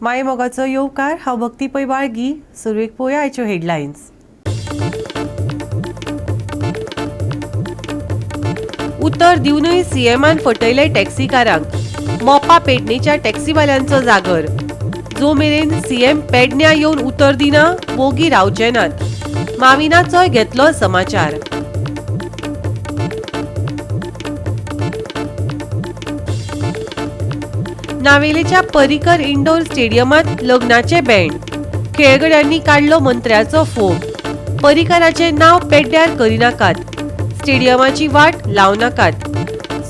मायमोगाचो येवकार हांव भक्ती पै बाळगी. सुरवेक पळोवया आयच्यो हेडलायन्स. उत्तर दिवनय सीएमान फटयले टॅक्सीकारांक. मोपा पेडणेच्या टॅक्सीवाल्यांचो जागर. जो मेरेन सीएम पेडण्यां येवन उतर दिना मोगी रावचे नात. माविनाचोय घेतलो समाचार. नावेलीच्या पर्रीकर इंडोर स्टेडियमात लग्नाचे बँड. खेळगड्यांनी काढलो मंत्र्याचो फोग. पर्रीकराचे नाव पेड्ड्यार करिनाकात. स्टेडियमाची वाट लावनाकात.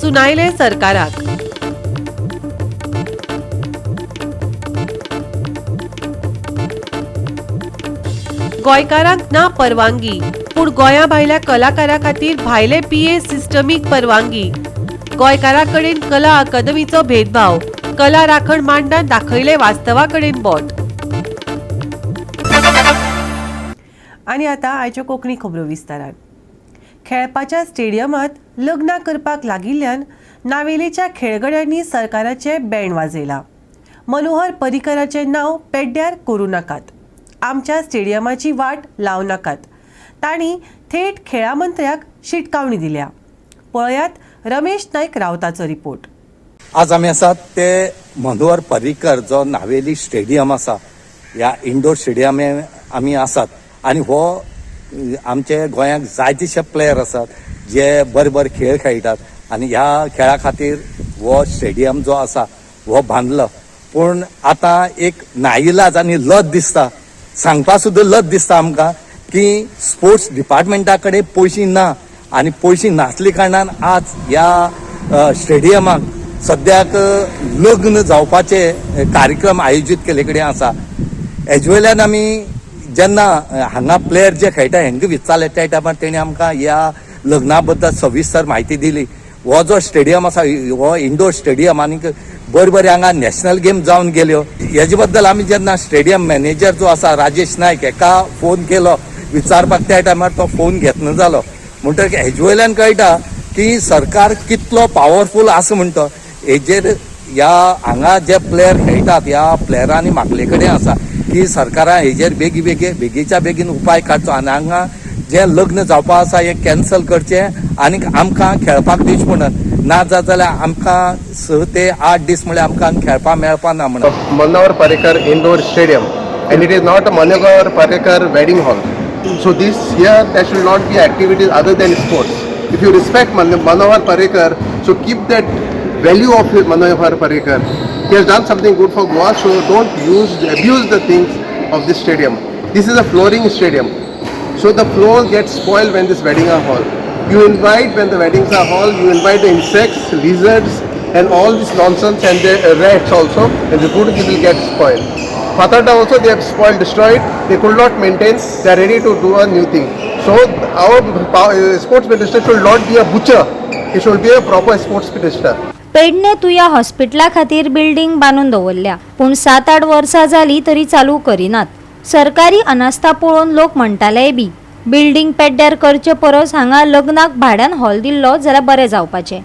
सुनायले सरकाराक. गोंयकारांक ना परवानगी, पूण गोंया भायल्या कलाकारां खातीर भायले पीए सिस्टमीक परवानगी. गोंयकारां कडेन कला अकादमीचो भेदभाव. कला राखण मांडान दाखयले वास्तवा कडेन बोट. आनी आतां आयच्यो कोंकणी खबरो विस्तारान. खेळपाच्या स्टेडियमात लग्नां करपाक लागिल्ल्यान नावेलीच्या खेळगड्यांनी सरकाराचे बँड वाजयला. मनोहर पर्रीकराचें नांव पेड्ड्यार करूं नाकात. आमच्या स्टेडियमाची वाट लावनाकात. तांणी थेट खेळा मंत्र्याक शिटकावणी दिल्या. पळयात रमेश नायक रावताचो रिपोर्ट. आज आमी आसात ते मनोहर पर्रीकर जो नावेली स्टेडियम आसा ह्या इंडोर स्टेडियम आमी आसात आनी हो आमचे गोंयांत जायतेशे प्लेयर आसात जे बरे बरे खेळ खेळटात आनी ह्या खेळा खातीर हो स्टेडियम जो आसा हो बांदलो. पूण आतां एक नाइलाज आनी लज दिसता, सांगपा सुद्दां लज दिसता आमकां की स्पोर्ट्स डिपार्टमेंटा कडेन पयशे ना आनी पयशे नासले कारणान आज ह्या स्टेडियमाक सद्याक लग्न जावपाचे कार्यक्रम आयोजीत केले कडेन आसा. हेजे वयल्यान आमी जेन्ना हांगा प्लेयर जे खेळटा हेंका विचारले त्या टायमार तेणी आमकां ह्या लग्ना बद्दल सविस्तर म्हायती दिली. हो जो स्टेडियम आसा हो इंडोर स्टेडियम आनीक बरे बरे हांगा नॅशनल गेम जावन गेल्यो. हेजे बद्दल आमी जेन्ना स्टेडियम मॅनेजर जो आसा राजेश नायक हेका फोन केलो विचारपाक त्या टायमार तो फोन घेतना जालो. म्हणटकीर हेजे वयल्यान कळटा की सरकार कितलो पावरफूल आसा म्हणटा. हेजेर ह्या हांगा जे प्लेयर खेळटात ह्या प्लेयरांनी मागले कडेन आसा की सरकारान हेजेर बेगीच्या बेगीन उपाय काडचो आनी हांगा जे लग्न जावपा आसा हें कॅन्सल करचें आनी आमकां खेळपाक दिवचें म्हणून. ना जाल्यार आमकां 6 ते 8 दीस म्हळ्यार आमकां खेळपाक मेळपा ना म्हणून. Manohar Parrikar indoor stadium and it is not a Manohar Parrikar wedding hall. So this here there should not be activities other than sports. If you respect Manohar Parrikar, so keep that value of Manohar Parrikar. He has done something good for Goa, so don't abuse the things of this stadium. This is a flooring stadium, so the floor gets spoiled when this wedding are hall. You invite when the weddings are hall, you invite the insects, lizards, and all this nonsense, and the rats also, and the food will get spoiled. Fatata also they have spoiled, destroyed. They could not maintain. They are ready to do a new thing. So our sports minister should not be a butcher. He should be a proper sports minister. Pedne तुया हॉस्पिटला खातीर building बांदून दवरल्या, पूण 7-8 वर्सां जाली तरी चालू करिनात. सरकारी अनास्था पळोवन लोक म्हणटाले बी बिल्डिंग पेड्ड्यार करचे परस हांगा लग्नाक भाड्यान हॉल दिल्लो जाल्यार बरें जावपाचें.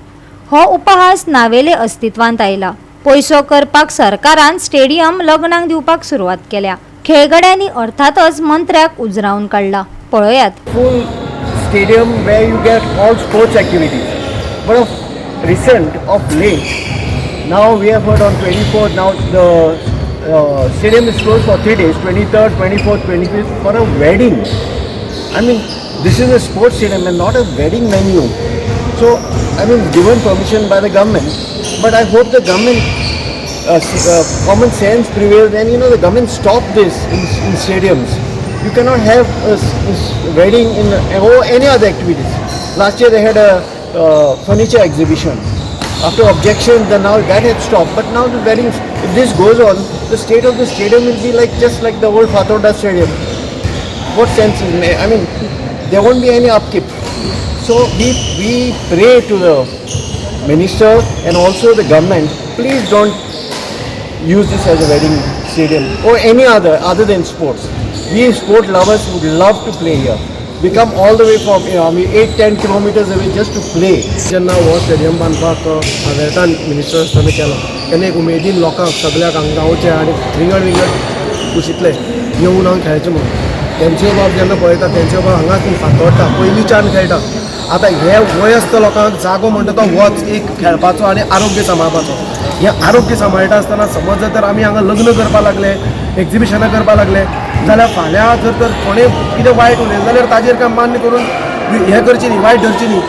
हो उपहास नावेले अस्तित्वांत आयला. पयसो करपाक सरकारान स्टेडियम लग्नाक दिवपाक सुरवात केल्या. खेळगड्यांनी अर्थातच मंत्र्याक उजरावन काडला. पळयात. Full stadium where you get all sports activities. But of recent, of late, now we have heard on 24th, now the stadium is closed for 3 days, 23rd, 24th, 25th for a wedding. I mean, this is a sports stadium and not a wedding venue. So, I mean, given permission by the government, but I hope the government common sense prevails and the government stop this in stadiums. You cannot have a wedding or any other activities. Last year they had a furniture exhibition. After objections, then now that had stopped. But now the weddings, if this goes on, the state of the stadium will be just like the old Fathoda Stadium. What sense is it? I mean, there won't be any upkeep. So we pray to the minister and also the government, please don't use this as a wedding stadium or any other than sports. We sport lovers would love to play here. come all the way from 8-10 kilometers away just to play. जेन्ना हो stadium बांदपाक हांवें minister आसतना केलो तेन्ना एक उमेदीन लोकांक सगळ्याक हांगा गांवचे आनी विंगड कुशींतले येवन हांगा खेळचें म्हणून तेंचे बाब जेन्ना पळयता तेंचे बाब हांगाच न्ही फातोडटा पयलींच्यान खेळटा. आतां हे वयस्थ लोकांक जागो म्हणटा तो होच एक खेळपाचो आनी आरोग्य सांबाळपाचो. हें आरोग्य सांबाळटा आसतना समज जर आमी हांगा लग्न करपा लागले एक्झिबिशनां करपा लागले जाल्यार फाल्यां जर तर कोणें कितें वायट उलयलें जाल्यार ताजेर काम मान्य करून हें करची न्ही वायट धरची न्ही.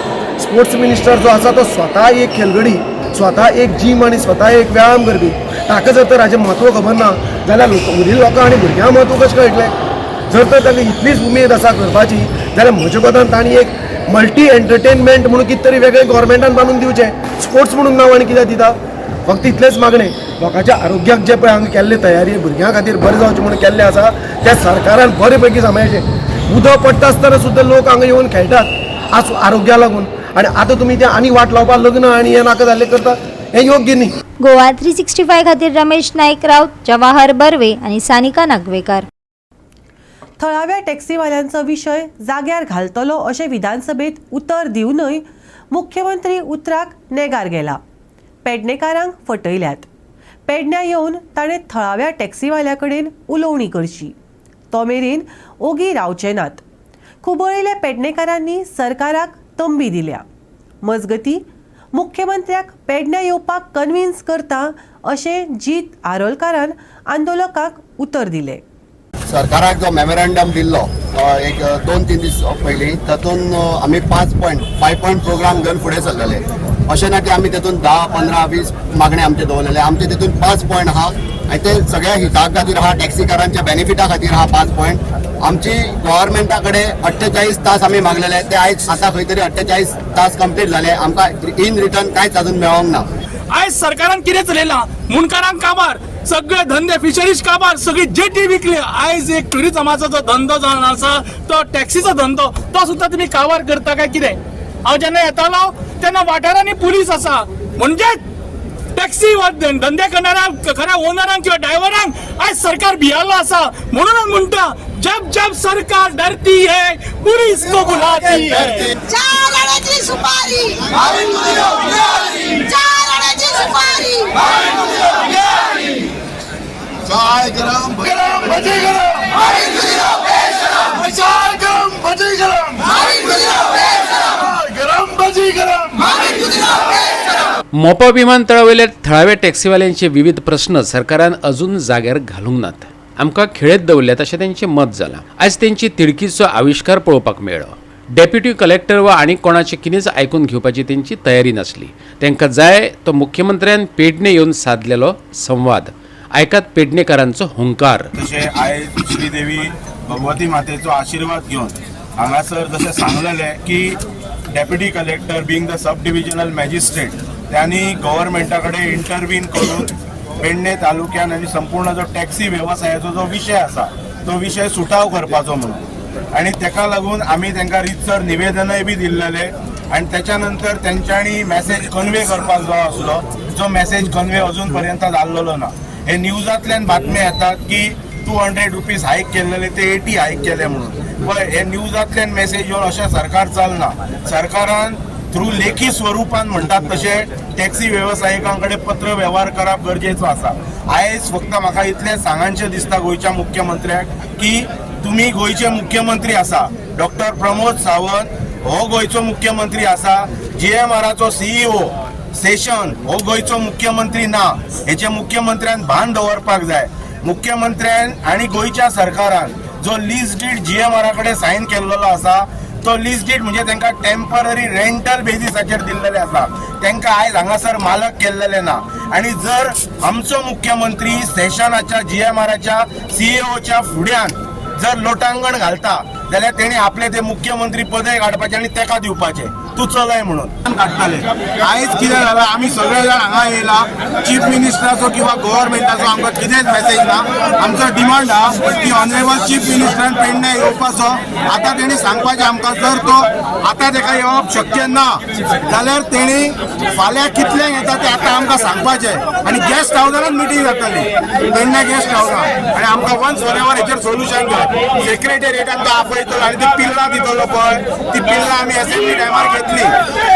स्पोर्ट्स मिनिस्टर जो आसा तो स्वता एक खेळगडी स्वता एक जीम आनी स्वता एक व्यायाम करपी ताका जर तर हाचें म्हत्व खबर ना जाल्यार उरिल्ल्या लोकांक आनी भुरग्यांक म्हत्व कशें कळटलें. जर तर ताका इतलीच उमेद आसा करपाची जाल्यार म्हज्या कोतान तांणी एक मल्टी एंटरटेनमेंट म्हणून कितें तरी वेगळें गोवोरमेंटान बांदून दिवचें. स्पोर्ट्स म्हणून नांव आनी कित्याक दिता. फक्त इतलेंच मागणें लोकांच्या आरोग्याक जे पळय हांगा केल्ले तयारी भुरग्यां खातीर बरें जावचें म्हणून केल्लें आसा त्या सरकारान बरे पैकी सांबाळचें. उदक पडटा आसतना सुद्दां लोक हांगा येवन खेळटात आज आरोग्या लागून आनी आतां तुमी तें आनी वाट लावपाक लग्न आनी हें नाका जाल्लें करता हें योग्य न्ही. गोवा 365 खातीर रमेश नाईक राऊत, जवाहर बर्वे आणि सानिका नागवेकर. थळाव्या टॅक्सीवाल्यांचो विशय जाग्यार घालतलो अशें विधानसभेत उतर दिवनय मुख्यमंत्री उतराक नेगार गेला. पेडणेकारांक फटयल्यात. पेडण्यां येवन ताणें थळाव्या टॅक्सीवाल्या कडेन उलोवणी करची. तो मेरेन ओगी रावचे नात. खुबळिल्ल्या पेडणेकारांनी सरकाराक तंबी दिल्या. मजगतीं मुख्यमंत्र्याक पेडण्यां येवपाक कन्विन्स करता अशें जीत आरोलकारान आंदोलकांक उतर दिलें. सरकाराक जो मेमोरेंडम दिल्लो एक 2-3 दीस पयलीं तातूंत आमी 5 पॉयंट प्रोग्राम घेवन फुडें सरलेले. अशें ना की आमी तातूंत 10, 15, 20 मागणे आमचे दवरलेले. आमचे तातूंत 5 पॉयंट आहा आनी ते सगळ्या हिता खातीर आहा टॅक्सीकारांच्या बेनिफिटा खातीर आहा 5 पॉयंट. आमची गव्हर्मेंटा कडेन 48 तास आमी मागलेले ते आयज आतां खंय तरी 48 तास कंप्लीट जाले. आमकां इन रिटर्न कांयच अजून मेळोंक ना. आयज सरकारान कितें चलयलां मुणकारांक काबार सगळे धंदे फिशरीज काबार सगळी जेटी विकली. आयज एक टुरिझमाचो जो धंदो जो आसा तो टॅक्सीचो धंदो तो सुद्दां तुमी काबार करता काय कितें. हांव जेन्ना येतालो तेन्ना वाठारांनी पुलीस आसा म्हणजे टॅक्सी धंदे करणाऱ्यांक खऱ्या ओनरांक किंवा ड्रायव्हरांक आयज सरकार भियाल्लो आसा. म्हणूनच म्हणटा जब जब सरकार डरती है पुलिस को बुलाती है. 4 आण्याची सुपारी 4 आण्याची सुपारी चाय गरम गरम भजी गरम गरम भजी गरम गरम भजी गरम. मोपा विमानतळावयल्या थळाव्या टॅक्सीवाल्यांचे विविध प्रश्न सरकारान अजून जाग्यार घालूंक नात. आमकां खेळत दवरल्यात अशें तेंचें मत जालां. आयज तेंची तिडकीचो आविश्कार पळोवपाक मेळ्ळो. डेप्युटी कलेक्टर वा आनी कोणाचें कितेंच आयकून घेवपाची तेंची तयारी नासली. तांकां जाय तो मुख्यमंत्र्यान पेडणे येवन सादलेलो संवाद. आयकात पेडणेकारांचो हुंकार. जशें आयज श्रीदेवी भगवती मातेचो आशिर्वाद घेवन हांगासर जशें सांगलेलें की deputy collector being the sub divisional magistrate त्यांनी गव्हर्मेंटा कडेन इंटरव्हीन करून पेडणे तालुक्यान आनी संपूर्ण जो टॅक्सी वेवसायाचो जो विशय आसा तो विशय सुटाव करपाचो म्हणून आनी ताका लागून आमी तांकां रितसर निवेदनय बी दिल्लेलें आनी त्याच्या नंतर तेंच्यांनी मॅसेज कन्वे करपाक जाय आसलो जो मॅसेज कन्वे अजून पर्यंत जाल्लो ना. हे न्यूजांतल्यान बातम्यो येतात की 200 रुपीज हायक केलेले ते 80 हायक केले म्हणून. पण हे न्यूजांतल्यान मॅसेज येवन अशें सरकार चलना. सरकारान थ्रू लेखी स्वरुपान म्हणटात तशे टॅक्सी वेवसायिकां कडेन पत्र व्यवहार करप गरजेचो आसा. आयज फक्त म्हाका इतलें सांगचें दिसता गोंयच्या मुख्यमंत्र्याक की तुमी गोंयचे मुख्यमंत्री आसा. डॉक्टर प्रमोद सावंत हो गोंयचो मुख्यमंत्री आसा. GMRचो CEO सेशन हो गोंयचो मुख्यमंत्री ना. हेचे मुख्यमंत्र्यान भान दवरपाक जाय. मुख्यमंत्र्यान आनी गोंयच्या सरकारान जो लीज डीड GMR कडेन सायन केल्लो आसा तो लीज डीड म्हणजे तांकां टेम्पररी रेंटल बेजिसाचेर दिल्लेले आसा. तांकां आयज हांगासर मालक केल्लेले ना. आनी जर आमचो मुख्यमंत्री सेशनाच्या GMRच्या CEOच्या फुड्यान जर लोटांगण घालता जाल्यार तेणी आपले ते मुख्यमंत्री पदय काडपाचें आनी ताका दिवपाचें तूं चलय म्हणून काडटाले. आयज कितें जालां आमी सगळे जाण हांगा येयला चीफ मिनिस्टराचो किंवा गव्हर्मेंटाचो आमकां कितेंच मॅसेज ना. आमचो डिमांड आहा की ऑनरेबल चीफ मिनिस्टरान पेडणे येवपाचो. आतां तेणी सांगपाचें आमकां जर तो आतां ताका येवप शक्य ना जाल्यार तेणी फाल्यां कितल्यांक येता तें आतां आमकां सांगपाचें आनी गेस्ट हावजारान मिटींग जातली पेडणे गेस्ट हावजान आनी आमकां वन्स फॉर एवर हेचेर सोल्युशन जाय. सेक्रेटेरिएटान तो पळयतलो आनी ती पिल्लां दितलो पळय ती पिल्लां आमी एसएमटी टायमार घेतली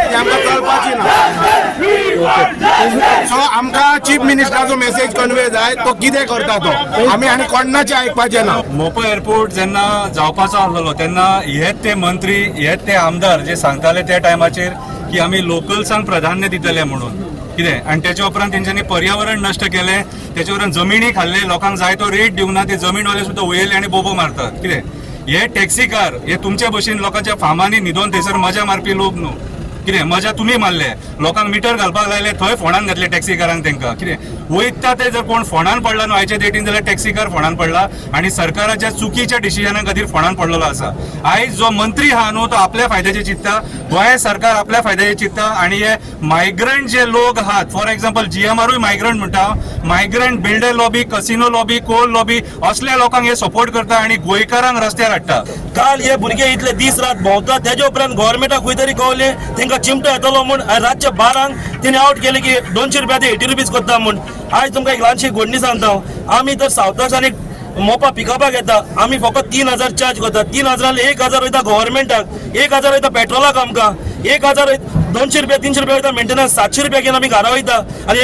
ती आमकां कळपाची ना. सो आमकां चीफ मिनिस्टराचो मेसेज कन्वे जाय तो कितें करता तो आमी आनी कोणाचें आयकपाचें ना. मोपा एअरपोर्ट जेन्ना जावपाचो आसलो तेन्ना हेच ते मंत्री हेच ते आमदार जे सांगताले त्या टायमाचेर की आमी लोकल्सांक प्राधान्य दितले म्हणून कितें आनी तेच्या उपरांत तेंच्यांनी पर्यावरण नश्ट केलें तेच्या उपरांत जमिनी खाल्ले लोकांक जाय तो रेट दिवना ते जमीनवाले सुद्दां वयले आनी बोबो मारतात कितें हे टॅक्सी कार हे तुमच्या भशेन लोकांच्या फार्मांनी न्हिदोन थंयसर मजा मारपी लोक न्हू कितें मजा तुमी मारले लोकांक मिटर घालपाक लायले थंय फोंडान घातले टॅक्सी कारांक तेंकां कितें वयता ते जर कोण फोंडान पडला न्हू आयच्या डेटीन जाल्यार टॅक्सी कार फोंडान पडला आनी सरकाराच्या चुकीच्या डिसिजना खातीर फोंडान पडलेलो आसा. आयज जो मंत्री आहा न्हू तो आपल्या फायद्याचे चिंतता गोंय सरकार आपल्या फायद्याचे चिंतता आनी हे मायग्रंट जे लोक आहात फॉर एक्झाम्पल जीएमआरूय मायग्रंट म्हणटा migrant builder lobby casino lobby coal lobby असल्या लोकांक हे सपोर्ट करता आनी गोंयकारांक रस्त्यार हाडटा. काल हे भुरगे इतले दीस रात भोंवता तेजे उपरांत गोव्हर्मेंटाक खंय तरी कळलें तेंकां चिमटो येतलो म्हूण रातचे 12 तेणी आउट केले की 200 रुपया ते 80 रुपीज करता म्हूण. आयज तुमकां एक ल्हानशी घडणी सांगता आमी तर सावथाच्यान एक मोपा पिकअपाक येता आमी फकत 3000 चार्ज करता 3000 1000 वयता गोव्हर्मेंटाक 1000 वयता पेट्रोलाक आमकां 1000 200 रुपया 300 रुपया वयता मेंटेनन्स 700 रुपया घेवन आमी घरा वयता आनी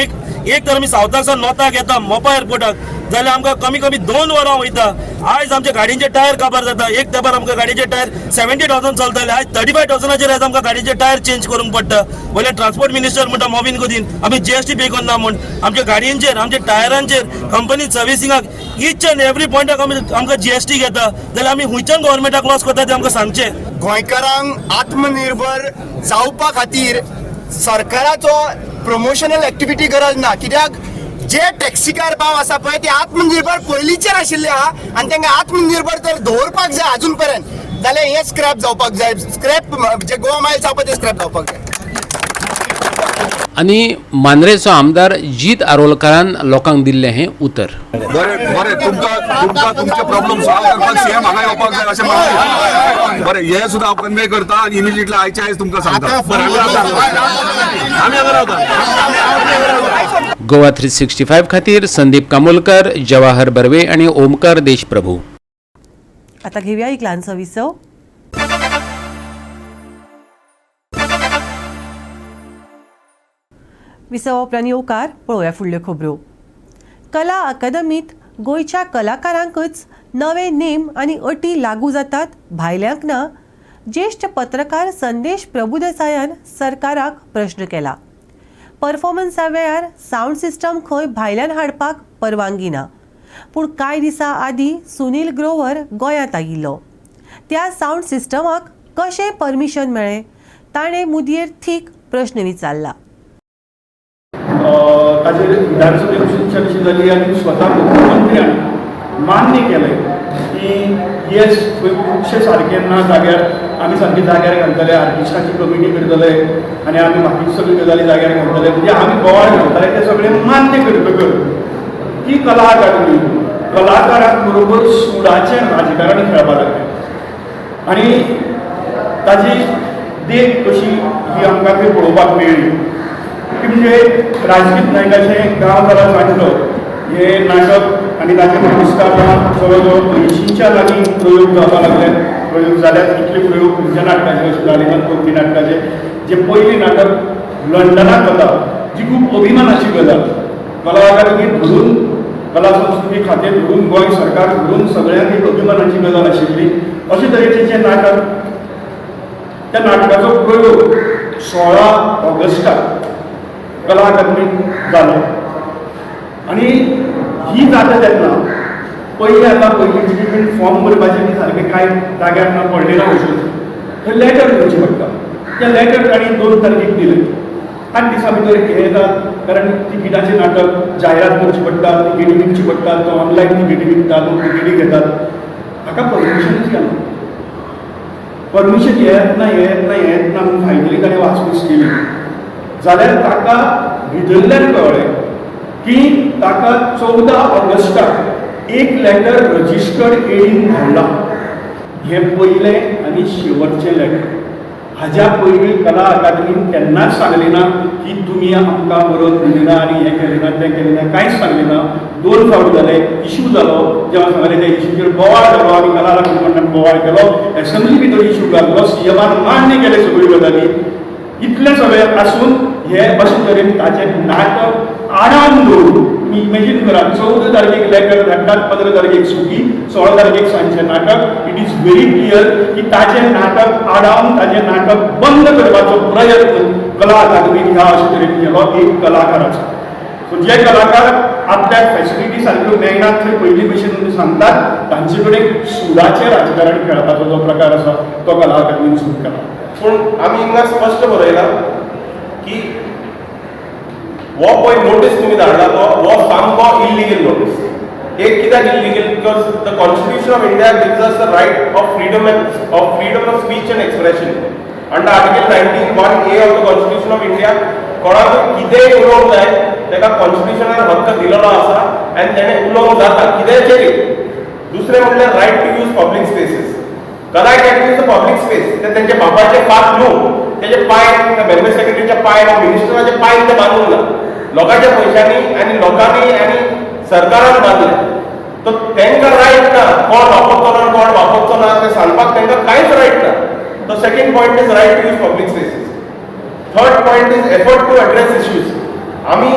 एक तर आमी सावथाच्यान नॉर्थाक येता मोपा एअरपोर्टाक जाल्यार आमकां कमी कमी 2 वरां वयता. आयज आमच्या गाडयांचे टायर काबार जाता एक तेंपार आमकां गाडयेचे टायर 70,000 चलताले आयज 35,000 आयज आमकां गाडयेचे टायर चेंज करूंक पडटा. वयले ट्रान्सपोर्ट मिनिस्टर म्हणटा मोबीन कुदीन आमी जीएसटी पे करना म्हूण आमच्या गाडयांचेर आमच्या टायरांचेर कंपनी सर्विसिंगाक ईच अँड एवरी पॉयंटाक आमकां जीएसटी घेता जाल्यार आमी हुंयच्यान गोव्हर्मेंटाक लॉस करता ते आमकां सांगचे. गोंयकारांक आत्मनिर्भर जावपा खातीर सरकाराचो प्रमोशनल एक्टिविटी गरज ना कित्याक जे टॅक्सीकार भाव आसा पळय ते आत्मनिर्भर पयलींचेर आशिल्ले आहा आनी तांकां आत्मनिर्भर जर दवरपाक जाय अजून पर्यंत जाल्यार हे स्क्रॅप जावपाक जाय स्क्रॅप जे गोवा मायल्स आसा ते स्क्रॅप जावपाक जाय. आणि मांद्रेचो आमदार जीत आरोलकरान लोकांक दिल्लें हें उतर. बरें तुमकां तुमचे प्रॉब्लेम सॉल्व करपाक सीएम हांगा येवपाक जाय अशें म्हणलें. बरें हे सुद्दां हांव कन्वे करता आनी इमिजिएटली आयच्या आयज तुमकां सांगता. आमी हांगा रावता. गोवा 365 खातीर संदीप कामोलकर, जवाहर बर्वे आणि ओमकार देशप्रभू. आता घेऊया एक ल्हानसो विसव. विसव उपरांत येवकार पळोवया फुडल्यो खबरो. कला अकादमीत गोंयच्या कलाकारांकच नवे नेम आनी अटी लागू जातात भायल्यांक ना. ज्येश्ठ पत्रकार संदेश प्रभुदेसायान सरकाराक प्रश्न केला. परफॉर्मन्सा वेळार सावंड सिस्टम खंय भायल्यान हाडपाक परवानगी ना पूण कांय दिसा आदीं सुनील ग्रोवर गोंयांत आयिल्लो. त्या सावंड सिस्टमाक कशें परमिशन मेळ्ळें ताणें मुदयेर थीक प्रश्न विचारला. ताजेर विधानसभेची चर्चा जाली आनी स्वता मुख्यमंत्र्यान मान्य केलें की येस खुबशे सारके ना जाग्यार आमी सारकी जाग्यार घालतले आर्टिस्टाची कमिटी करतले आनी आमी बाकीच्यो सगळ्यो गजाली जाग्यार घालतले म्हणजे आमी बोवाळ घालतले ते सगळें मान्य करतकर ही कला अकादमी कलाकारांक बरोबर सुडाचें राजकारण खेळपाक लागलें आनी ताजी देख कशी ही आमकां थंय पळोवपाक मेळ्ळी की म्हणजे राजदीप नायकाचें गांव जाला सांजलो हे नाटक आनी ताचे पुरस्कारां जवळ जवळ 80च्या लागीं प्रयोग जावपाक लागले. प्रयोग जाल्यात इतले प्रयोग खंयच्या नाटकाचे अशें जालें कोंकणी नाटकाचे जे पयलीं नाटक लंडनाक वता जी खूब अभिमानाची गजाल कला अकादमी धरून कला संस्कृती खातें धरून गोंय सरकार धरून सगळ्यांक एक अभिमानाची गजाल आशिल्ली. अशे तरेचें जें नाटक त्या नाटकाचो प्रयोग 16 ऑगस्टाक कला अकादमीत जालो आनी ही जाता तेन्ना पयलीं आतां पयलीं फॉर्म भरपाचें बी सारकें कांय जाग्यार ना पडलेला वचून थंय लेटर करचें पडटा. त्या लेटर तांणी 2 तारखेक दिलें 8 दिसां भितर हे येतात कारण तिकिटाचें नाटक जायरात करची पडटा तिकेटी विकची पडटा तो ऑनलायन तिकेटी विकता लोक तिकेटी घेतात. हाका परमिशनूच घेना. परमिशन येत ना म्हणून फायनली ताणें वाचपूस केली जाल्यार ताका भितरल्यान कळ्ळें की ताका 14 ऑगस्टाक एक लेटर रजिस्टर्ड एडीन धाडला. हे पयलें आनी शेवटचें लेटर हाज्या पयलीं कला अकादमीन केन्नाच सांगली ना की तुमी आमकां बरोवन दिली ना आनी हें केलें ना तें केलें ना, कांयच सांगलें ना. 2 फावट जाले, इश्यू जालो, जेव्हा सांगलें त्या इश्यूचेर बोवाळ जालो, आमी कला अकादमी मंडळान बोवाळ केलो, एसेंब्ली भितर इश्यू घातलो, सीएमान मान्य केले सगळ्यो गजाली. इतलें सगळें आसून हे अशे तरेन ताचें नाटक आडावन दवरून तुमी इमेजीन करात, 14 तारखेक लेटर धाडटात, 15 तारखेक सुटी, 16 तारखेक सांजचें नाटक. इट इज व्हेरी क्लियर की ताचें नाटक आडावन ताचें नाटक बंद करपाचो प्रयत्न कला अकादमीन ह्या अशे तरेन केलो एक कलाकाराचो. सो जे कलाकार आपल्याक फॅसिलिटी सारक्यो मेळनात थंय पयलीं भशेन सांगतात, तांचे कडेन सुडाचें राजकारण खेळपाचो जो प्रकार आसा तो कला अकादमीन सुरू केला. पूण आमी हिंगा स्पश्ट बरयला की हो पळय नोटीस तुमी धाडला तो हो सामको इल्लिगल नोटीस. एक कित्याक illegal? Because the constitution of India gives us the right of freedom of speech and expression. Under article 19(1)(a) of the constitution of India कोणाक कितेंय उलोवंक जाय ताका कॉन्स्टिट्यूशनान हक्क दिलेलो आसा आनी तेणें उलोवंक जाता कितेंचेरय. दुसरें म्हणल्यार right to use public spaces. कदाय can use the public space, ते तेंचे बापाचे पाक न्हू, तेजे पाय रेल्वे सेक्रेटरीचे पाय मिनिस्टराचे पाय ते बांदूंक ना, लोकांच्या पयशांनी आनी लोकांनी आनी सरकारान बांदले. तर तांकां रायट ना कोण वापरतो ना कोण वापरचो ना ते सांगपाक तांकां कांयच रायट ना. The second point is right to use public spaces. Third point is effort to address issues. आमी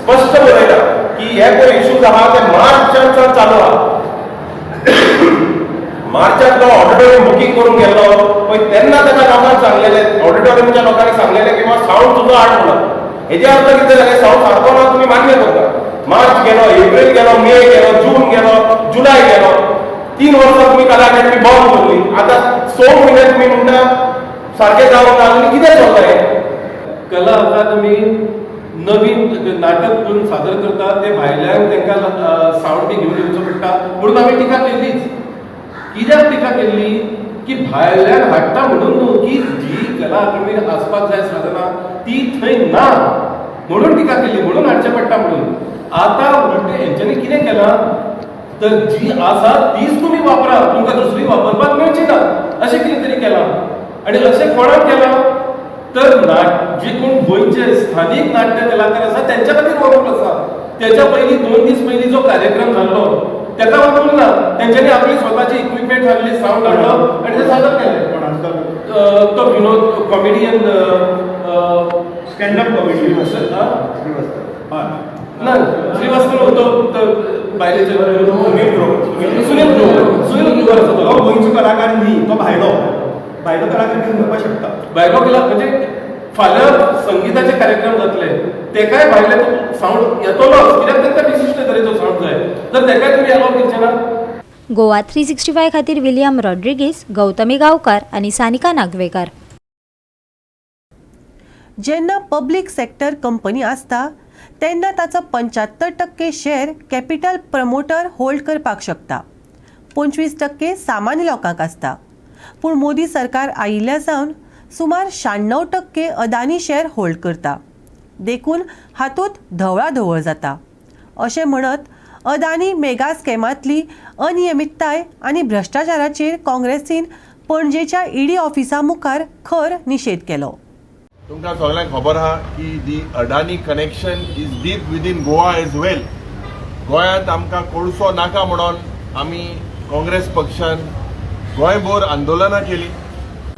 स्पश्ट बरयला की हे पळय इश्यूज आहा ते मार्चांतल्यान चालू आहा. मार्चात जो ऑडिटोरियम बुकींग करून गेलो पळय तेन्ना ताका लोकांक सांगलेले, ऑडिटोरियमच्या लोकांनी सांगलेले की बाबा सावंड तुजो हाड म्हणून. हेजे अर्थ कितें जालें? सावंड सारको ना तुमी मान्य करता. मार्च गेलो, एप्रील गेलो, मे गेलो, जून गेलो, जुलय गेलो, 3 वर्सां तुमी कला अकादमी बंद दवरली. आतां 6 म्हयने तुमी म्हणटा सारकें जावंक ना, आनी कितें चलता हें? कला अकादमीन नवीन नाटक करून सादर करता ते भायल्यान तांकां सावंड बी घेवन येवचो पडटा म्हणून आमी टिका केल्लीच. कित्याक टिका केल्ली की भायल्यान हाडटा म्हणून न्हू, की जी कला अकादमीन आसपाक जाय साधना ती थंय ना म्हणून टिका केल्ली, म्हणून हाडचें पडटा म्हणून. आतां उलटें हेंच्यांनी कितें केलां तर जी आसा तीच तुमी वापरा, तुमकां दुसरी वापरपाक मेळची ना अशें कितें तरी केलां. आनी अशें कोणाक केलां तर जे कोण गोंयचे स्थानीक नाट्य कलाकार आसा तेंच्या खातीर वापरून आसा. तेच्या पयलीं 2 दीस पयलीं जो कार्यक्रम जाल्लो तेका वापरून ना, तेंच्यांनी आपली स्वताची इक्विपमेंट हाडली, सावंड हाडलो आनी ते सादर केलें. तो विनोद कॉमेडियन स्टँडअप कॉमेडियन ना श्रीवास्तव होतो बायलेचे सुनील ग्रोवर आसा तो गोंयचो कलाकार न्ही, तो भायलो कलाकार घेवन येवपाक शकता. भायलो कला म्हणजे फाल्यां संगीताचे कार्यक्रम जातले तेकाय भायले सावंड येतलो कित्याक तांकां विशिश्ट तरेचो सावंड जाय, तर तेकाय तुमी अलाव करचे ना. गोवा 365 खातीर विलियम रॉड्रिगीस, गौतमी गांवकार आणि सानिका नागवेकर. जेन्ना पब्लीक सेक्टर कंपनी आसता तेन्ना ताचो 75% शेअर कॅपिटल प्रमोटर होल्ड करपाक शकता. 25% सामान्य लोकांक आसता. पूण मोदी सरकार आयिल्ल्या सावन सुमार 96% अदानी शेअर होल्ड करता. देखून हातूंत धवळाधवळ जाता. अशें म्हणत अदानी मेगा स्कॅमांतली अनियमितताय आनी भ्रश्टाचाराचेर काँग्रेसीन पणजेच्या ईडी ऑफिसा मुखार खर निशेध केलो. तुमकां सगळ्यांक खबर आहा की the Adani connection is deep within Goa as well. गोंयांत आमकां कोळसो नाका म्हणून आमी काँग्रेस पक्षान गोंयभर आंदोलनां केली.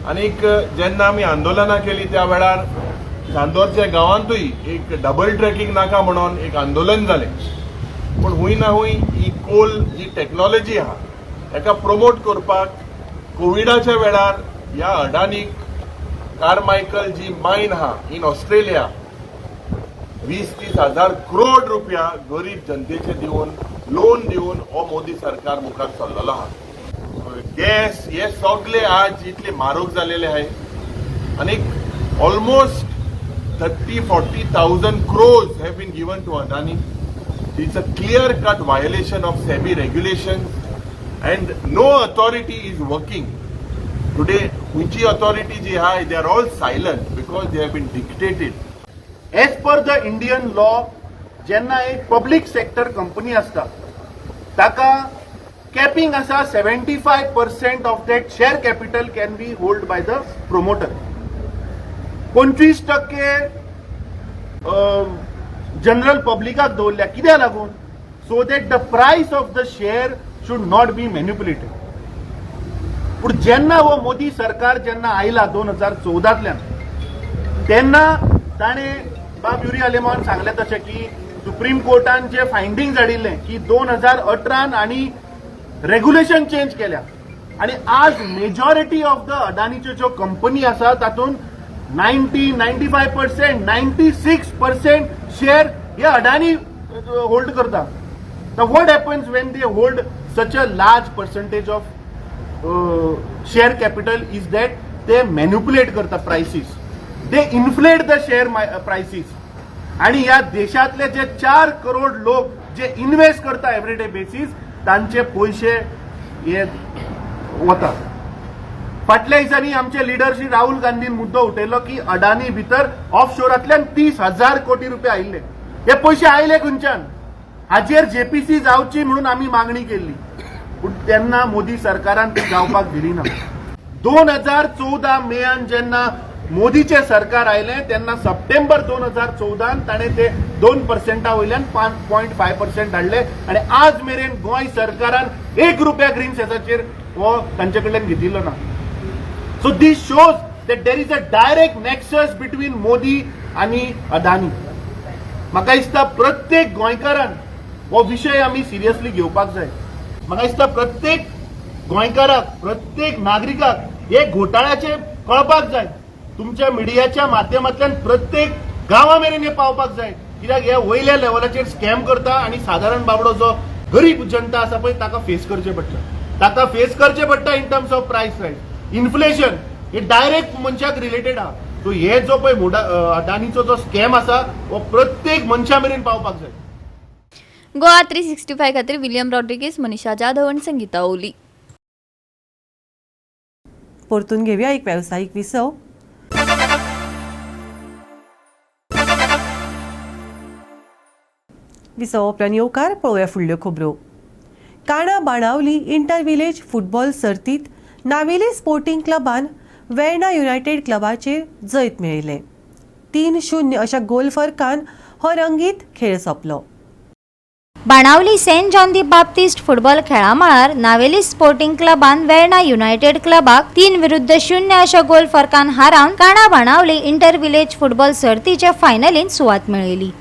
आनीक जेन्ना आमी आंदोलनां केली त्या वेळार चांदोरच्या गांवांतूय एक डबल ट्रॅकिंग नाका म्हणून एक आंदोलन जालें. पूण हूंय ना हूंय ही कोल जी टॅक्नॉलॉजी आहा हेका प्रमोट करपाक कोविडाच्या वेळार ह्या अडानीक कार्मायकल जी मायन आहा इन ऑस्ट्रेलिया 20-30 हजार करोड रुपया गरीब जनतेचे दिवन लोन दिवन हो मोदी सरकार मुखार चल्लेलो आहा. गॅस हे सगळे आज इतले म्हारग जालेले आहाय आनीक almost 30-40,000 crores have been given to Adani. It's a clear-cut violation of SEBI regulations and no authority is working. Today, which authority ji hai, they are all silent because they have been dictated. As per the Indian law, jenna एक public sector company असता, ताका capping असा 75% of that share capital can be held by the promoter. 25% general पब्लिकाक दवरल्या कित्याक लागून so that the price of the share should not be manipulated. पूण जेन्ना हो मोदी सरकार जेन्ना आयला 2014तल्यान तेन्ना ताणें बाब युरी आलेमान सांगले तशें की सुप्रीम कोर्टान जे फायंडिंग्स हाडिल्ले की 2018 आनी रेग्युलेशन चेंज केल्या आणि आज मेजॉरिटी ऑफ द अडानीच्यो ज्यो कंपनी आसा तातूंत 95%, 96% शेअर हे अडानी होल्ड करता. What happens when they hold such a large percentage of share capital is that ते मॅन्युपुलेट करता prices, they inflate the share prices. आणि या देशातले जे 4 करोड लोक जे इन्व्हेस्ट करता एव्हरीडे बेसीस तांचे पैसे हे वता. फाटल्या दिसांनी आमचे लिडर श्री राहुल गांधीन मुद्दो उठयलो की अडानी भितर ऑफशोरांतल्यान 30,000 कोटी रुपये आयिल्ले. हे पैसे आयले खंयच्यान? हाजेर जेपीसी जावची म्हणून आमी मागणी केल्ली पूण तेन्ना मोदी सरकारान ती जावपाक दिली ना. 2014 मेयान जेन्ना मोदीचे सरकार आयले तेन्ना सप्टेंबर 2014 ताणें ते 2% वयल्यान 5.5% हाडले आणि आज मेरेन गोंय सरकारान 1 रुपया ग्रीन सेसाचेर हो तांचे कडल्यान घेतिल्लो ना. So this shows that there is a direct nexus between Modi आनी अदानी. म्हाका दिसता प्रत्येक गोंयकारान हो विशय आमी सिरियसली घेवपाक जाय. म्हाका दिसता प्रत्येक गोंयकाराक प्रत्येक नागरिकाक हे घोटाळ्याचे कळपाक जाय. तुमच्या मिडियाच्या माध्यमांतल्यान प्रत्येक गांवा मेरेन हे पावपाक जाय कित्याक हे वयल्या लेवलाचेर स्कॅम करता आणि साधारण बाबडो जो गरीब जनता आसा पळय ताका फेस करचे पडटा इन टर्म्स ऑफ प्रायस रायज. इन्फ्लेशन हे डायरेक्ट मनशाक रिलेटेड आहा. सो हे जो पळय अडानीचो जो स्कॅम आसा हो प्रत्येक मनशा मेरेन पावपाक जाय. गोवा 365 खातीर विलियम रॉड्रिगीस, मनीषा जाधव आणि संगीता ओली. परतून घेऊया एक व्यावसायिक विसव. विसव उपरांत येवकार पळोवया फुडल्यो खबरो. काणा बाणावली इंटर विलेज फुटबॉल सर्तीत नावेली स्पोर्टिंग क्लबान वेर्णा युनायटेड क्लबाचेर जैत मेळयलें. 3-0 अशा गोल फरकान हो रंगीत खेळ सोंपलो. Benaulim saint John the Baptist football खेळा मळार नावेली स्पोर्टिंग क्लबान वेर्णा युनायटेड क्लबाक 3-0 अशा गोल फरकान हारावन काणा बाणावली इंटर विलेज फुटबॉल सर्तीच्या फायनलींत सुवात मेळयली.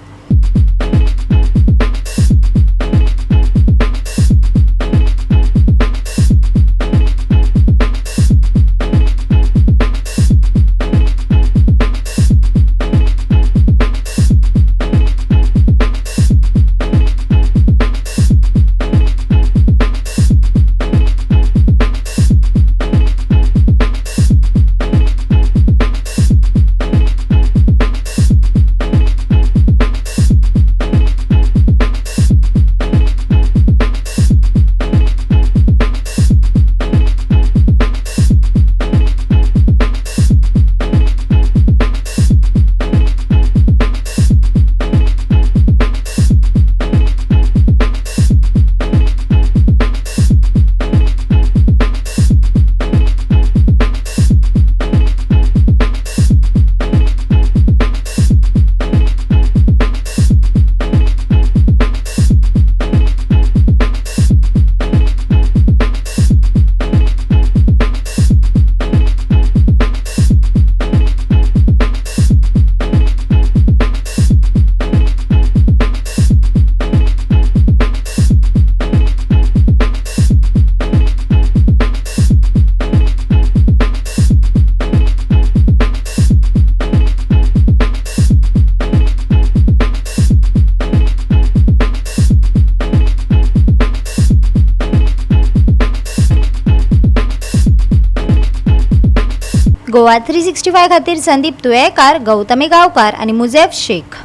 गोवा 365 खातीर संदीप तुयेकार, गौतमी गांवकार आणि मुजेफ शेख.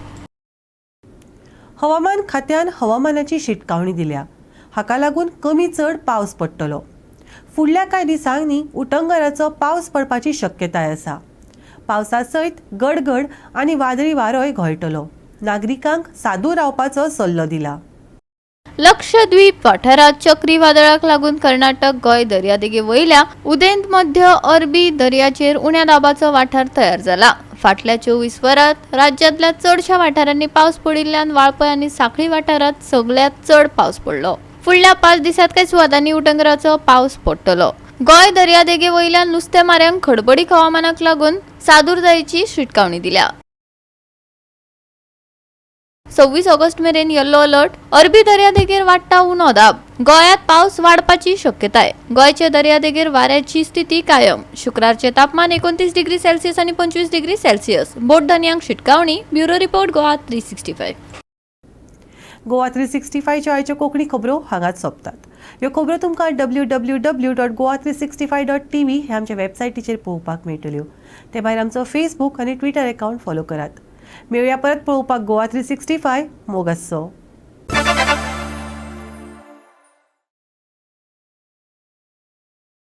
हवामान खात्यान हवामानाची शिटकावणी दिल्या. हाका लागून कमी चड पावस पडटलो. फुडल्या कांय दिसांनी उटंगराचो पावस पडपाची शक्यताय आसा. पावसा सयत गडगड आनी वादळी वारोय घोळटलो. नागरिकांक सादूर रावपाचो सल्लो दिला. लक्षद्वीप वाठारात चक्रीवादळाक लागून कर्नाटक गोंय दर्यादेगे वयल्या उदेंत मध्य अरबी दर्याचेर उण्या दाबाचो वाठार तयार जाला. फाटल्या 24 वरात राज्यातल्या चडशा वाठारांनी पावस पडिल्ल्यान वाळपय आनी सांखळी वाठारांत सगळ्यात चड पावस पडलो. फुडल्या 5 दिसांत काही सुवातांनी उटंगराचो पावस पडटलो. गोंय दर्यादेगे वयल्यान नुस्तेमाऱ्यांक खडबडीत हवामानाक लागून सादूरतायेची शिटकावणी दिल्या. 26 ऑगस्ट मेरेन येल्लो अलर्ट. अरबी दर्यादेगेर वाडटा उणो दाब. गोंयांत पावस वाडपाची शक्यताय. गोंयचे दर्यादेगेर वाऱ्याची स्थिती कायम. शुक्रारचे तापमान 29 डिग्री सेल्सियस आनी 25 डिग्री सेल्सियस. बोट धन्यांक शिटकावणी. Bureau report Goa 365. गोवा 365च्यो आयच्यो कोंकणी खबरो हांगाच सोंपतात. ह्यो खबरो तुमकां www.goa365.tv हे आमच्या वेबसायटीचेर पळोवपाक मेळटल्यो. ते भायर आमचो फेसबूक आनी ट्विटर अकाउंट फॉलो करात. मेळुया परत पळोवपाक गोवा 365 मोग आसचो.